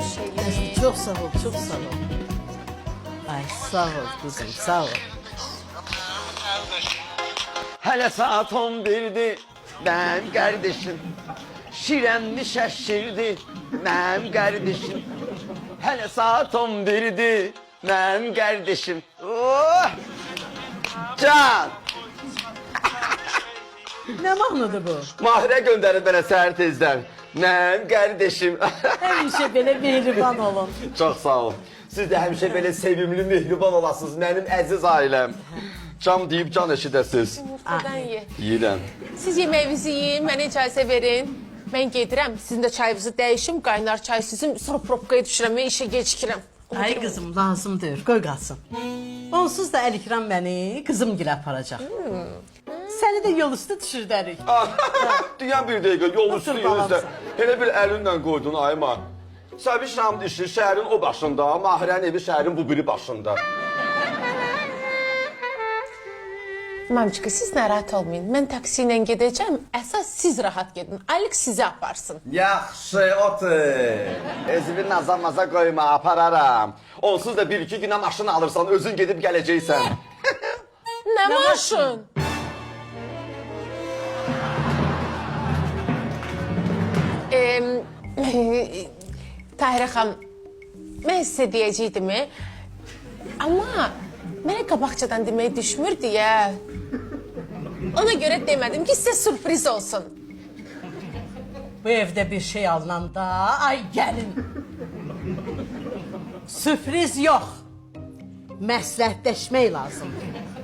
şeyler. Çok sağ ol, çok sağ ol. Ay sağ ol kızım, sağ ol. Hele saat 11'di benim kardeşim. Şiremli şaşırdı benim kardeşim. Hele saat 11'di benim kardeşim. Oh! Can! Ne mahnıdır bu? Mahire gönderin bana səhər tezdən. Benim kardeşim. Həmişə belə mehriban olun. Çok sağ ol. Siz de həmişə belə sevimli, mehriban olasınız benim əziz ailəm. Can deyib can eşidəsiz. Yumurtadan ye. Yiyirəm. Siz yemeğinizi yiyin, bana icazə verin. Ben gedirəm, sizin de çayınızı dəyişim, qaynar çay sizin, sonra probkaya düşürəm və işe gecikirəm. Ay qızım, lazım deyil, qoy qalsın. Onsuz da Əlikram məni qızım gilə aparacaq. Səni də yol üstü düşürdərik. Dünya bir dəqiqə yol Otur üstü balam yüzdə. sen. Elə bir əlinlə qoydun ayma. Səbi Şam dişi şəhərin o başında, Mahirənin evi şəhərin bu biri başında. Mamçıqı, siz narahat olmayın. Ben taksi ilə gedəcəm, əsas siz rahat gedin. Alik sizi aparsın. Yaxşı, otur. Özümü naza qoyma, apararam. Onsuz da bir iki günə maşın alırsan, özün gedib gələcəksən. Nə maşın? Tahirə xan, mən sizə deyəcəkdim, amma mənə qabaqcadan demək düşmür deyə. Ona görə demədim ki, sizə sürpriz olsun. Bu evdə bir şey alınanda, ay gəlin. Sürpriz yox. Məsləhətləşmək lazımdır.